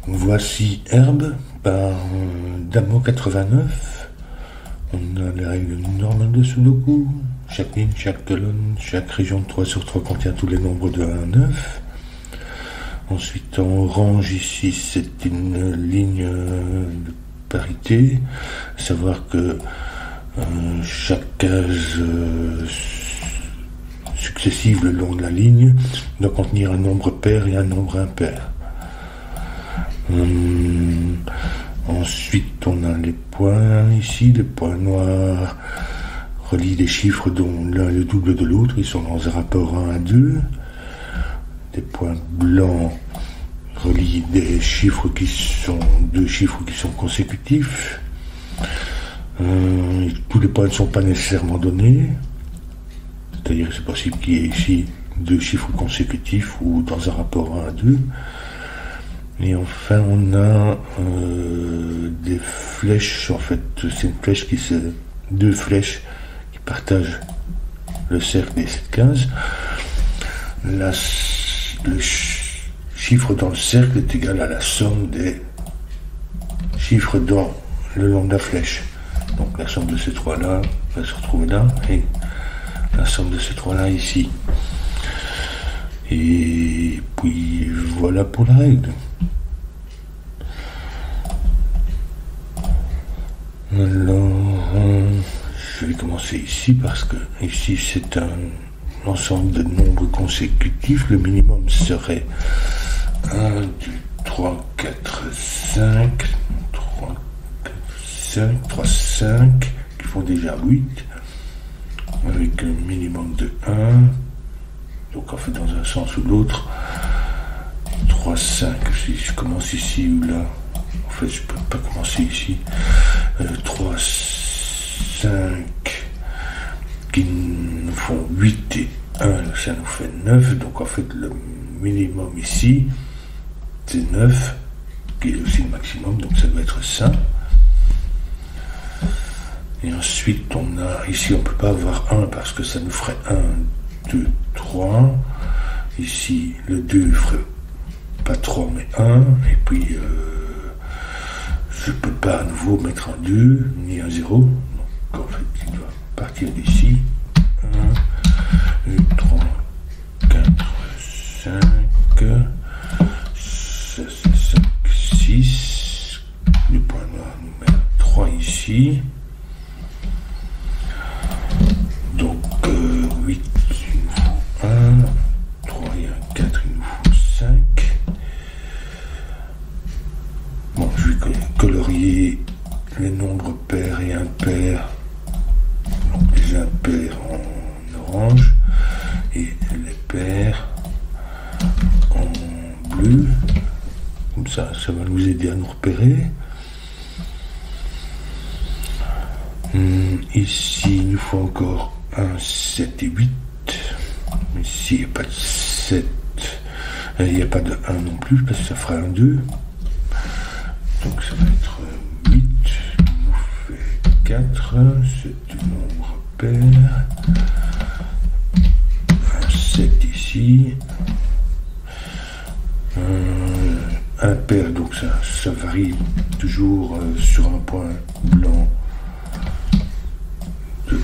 Voici Herbe par Damo 89. On a les règles normales de Sudoku. Chaque ligne, chaque colonne, chaque région de 3/3 contient tous les nombres de 1 à 9. Ensuite, en orange, ici, c'est une ligne de parité. À savoir que chaque case successive le long de la ligne doit contenir un nombre pair et un nombre impair. Ensuite, on a les points ici. Les points noirs relient des chiffres dont l'un est le double de l'autre. Ils sont dans un rapport 1 à 2. Les points blancs relient des chiffres deux chiffres qui sont consécutifs. Tous les points ne sont pas nécessairement donnés. C'est-à-dire que c'est possible qu'il y ait ici deux chiffres consécutifs ou dans un rapport 1 à 2. Et enfin, on a des flèches. En fait, c'est deux flèches qui partagent le cercle des 7 cases. Le chiffre dans le cercle est égal à la somme des chiffres dans le long de la flèche. Donc la somme de ces trois-là va se retrouver là, et la somme de ces trois-là ici. Et puis voilà pour la règle. Alors, je vais commencer ici parce que ici c'est un ensemble de nombres consécutifs. Le minimum serait 1, 2, 3, 4, 5, 3, 4, 5, 3, 5, qui font déjà 8, avec un minimum de 1. Donc en fait, dans un sens ou l'autre, 3, 5, si je commence ici ou là, en fait je ne peux pas commencer ici, 3, 5, qui nous font 8 et 1, ça nous fait 9, donc en fait le minimum ici, c'est 9, qui est aussi le maximum, donc ça doit être ça. Et ensuite on a, ici on ne peut pas avoir 1 parce que ça nous ferait 1, 2, 3, ici le 2 ferait pas 3 mais 1, et puis je ne peux pas à nouveau mettre un 2 ni un 0, donc en fait il doit partir d'ici. 1, 2, 3, 4, 5, 6, 6. Le point noir nous met 3 ici. Donc 8, il nous faut 1. 3 et 1, 4, il nous faut 5. Bon, je vais colorier les nombres pairs et impairs. Donc les impairs en orange et les pairs en bleu. Comme ça va nous aider à nous repérer. Ici, il nous faut encore 1, 7 et 8. Ici, il n'y a pas de 7. Il n'y a pas de 1 non plus, parce que ça fera un 2. Donc ça va être 8. Il nous fait 4. C'est du nombre pair. 7 ici. Un pair, donc ça varie toujours sur un point blanc de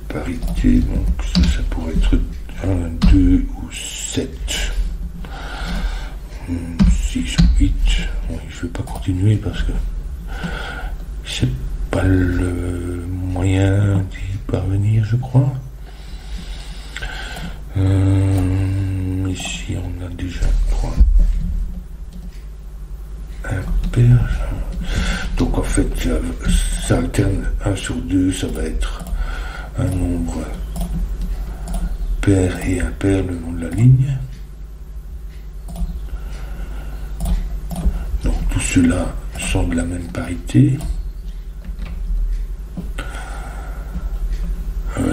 parité. Donc ça pourrait être 1, 2 ou 7. 6 ou 8. Bon, je ne vais pas continuer parce que c'est pas le moyen d'y parvenir, je crois. Ici, on a déjà 3 impairs. Donc, en fait, ça alterne 1 sur 2. Ça va être un nombre pair et impair le long de la ligne. Donc, tous ceux-là sont de la même parité.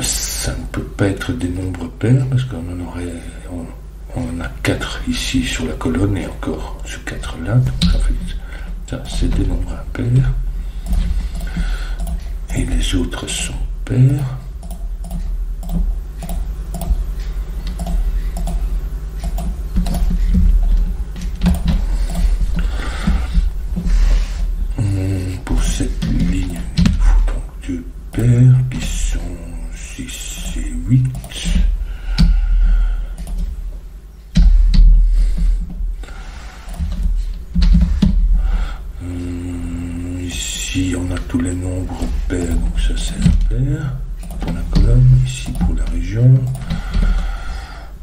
Ça ne peut pas être des nombres pairs parce qu'on en a 4 ici sur la colonne et encore ce 4 là. Donc en fait, ça c'est des nombres impairs. Et les autres sont pairs. ici on a tous les nombres pairs, donc ça c'est impair pour la colonne, ici pour la région,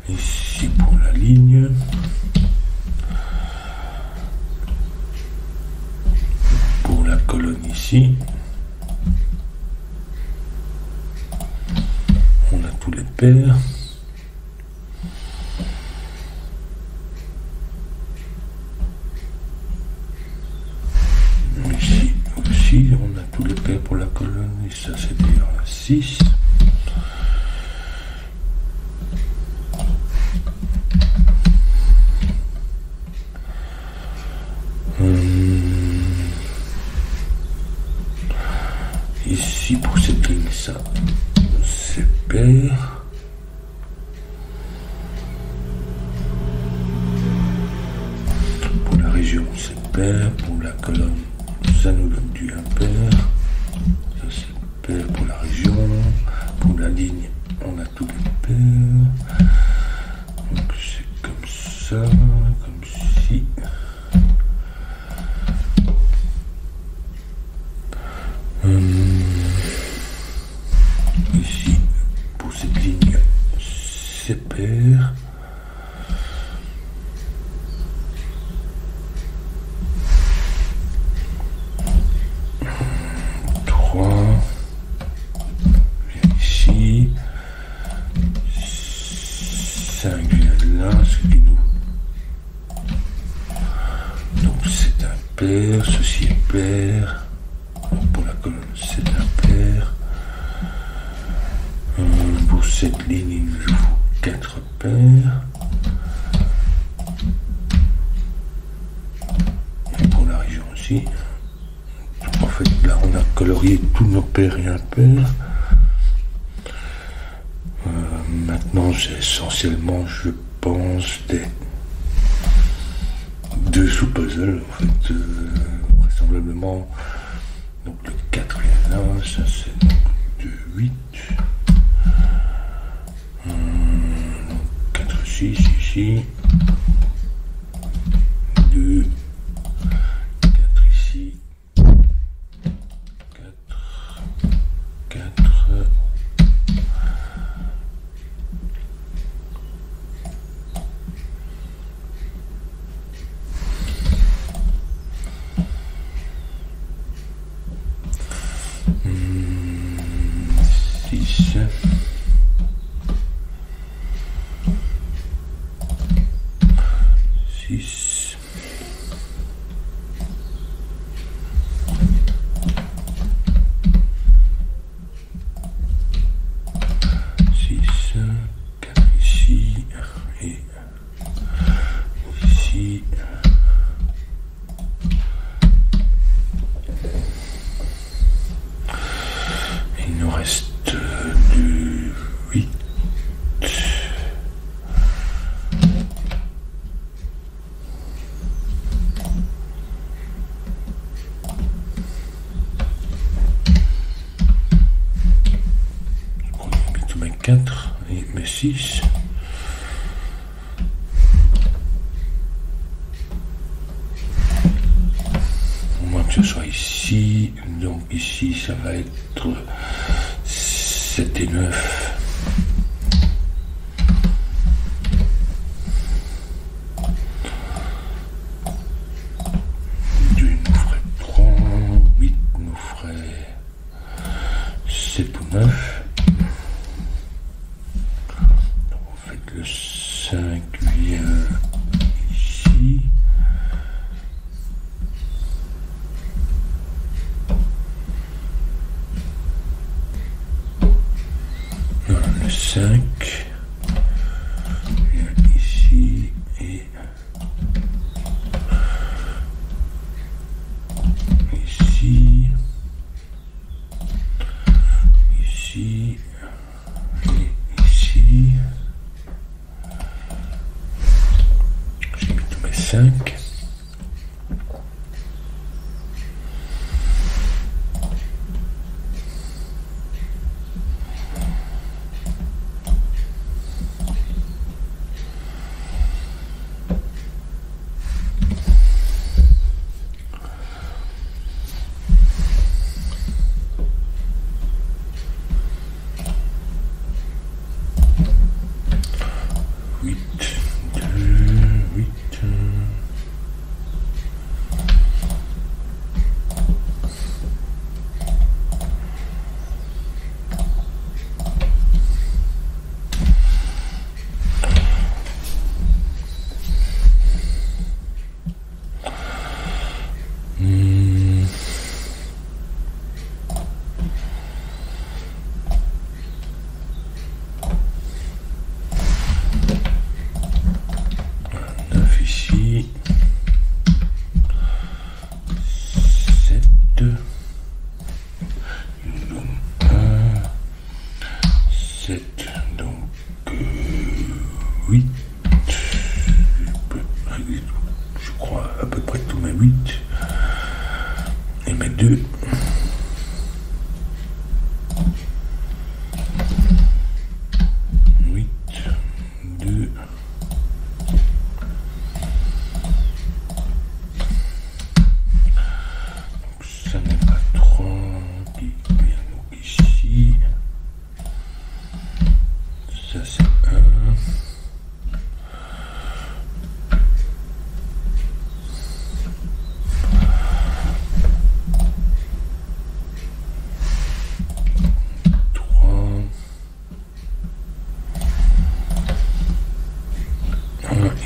ici pour la ligne, pour la colonne ici, on a tous les pairs. Ici aussi on a tous les pairs pour la colonne, et ça c'est bien 6. Ici pour cette ligne, ça c'est pair. Pour la région c'est pair. Pour la colonne ça nous donne du impair. Ça c'est pair pour la région. Pour la ligne on a tous les pairs. Donc c'est comme ça, comme ci. Ici, pour cette ligne, c'est pair. Ici, 5 vient là, ce qui nous... Donc c'est un pair, ceci est pair. Pour la colonne c'est impair. Pour cette ligne il nous faut 4 paires. Et pour la région aussi. En fait là on a colorié tous nos pairs et impairs. Maintenant j'ai essentiellement je pense des 2 sous-puzzles en fait vraisemblablement. Donc le 4 est là, ça c'est de 8. Donc 4, 6 ici. 2, 4 ici. 4. Il nous reste du 8. On a mis tous mes 4 et mes 6. Que ce soit ici, donc ici ça va être 7 et 9. Nous ferait 3, 8 nous ferait 7 ou 9. Donc en fait le 5 vient ici. Le 5 vient ici et ici, ici, 8 et mes 2. 8, 2. Ça n'est pas 3 qui vient donc ici. Ça c'est 1.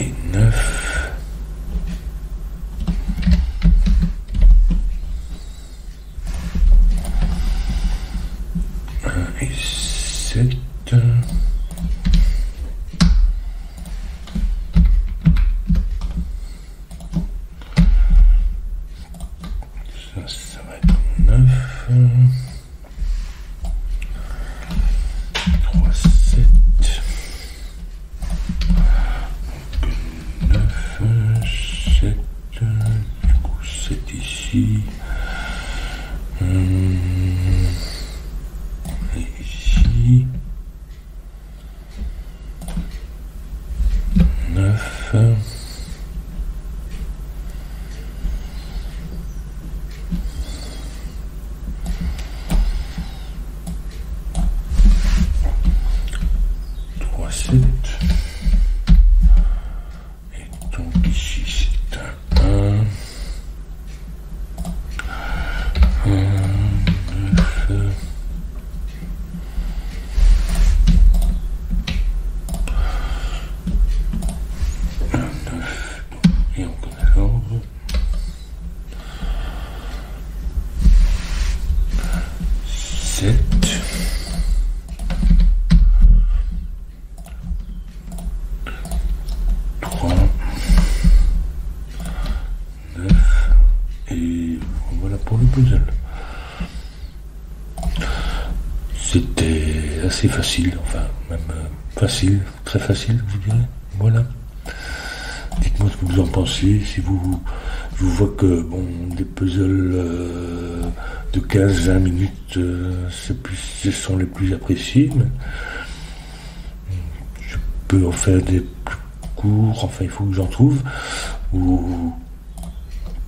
Et 9. 1 et 7. Ça va être 9. 3, 7. 7, du coup 7 ici, et ici, 9, 3, 7. Donc ici c'est un 1, 9, et on connaît l'ordre. 7. 3. Et voilà pour le puzzle. C'était assez facile, enfin même facile, très facile je dirais. Voilà. Dites-moi ce que vous en pensez. Si je vous vois que bon, des puzzles de 15-20 minutes, ce sont les plus appréciés. Mais je peux en faire des plus courts, enfin il faut que j'en trouve, ou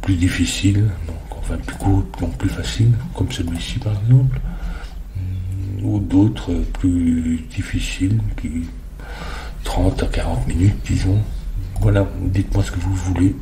plus difficiles, donc enfin plus courts, donc plus faciles, comme celui-ci par exemple, ou d'autres plus difficiles, qui 30 à 40 minutes disons. Voilà, dites-moi ce que vous voulez.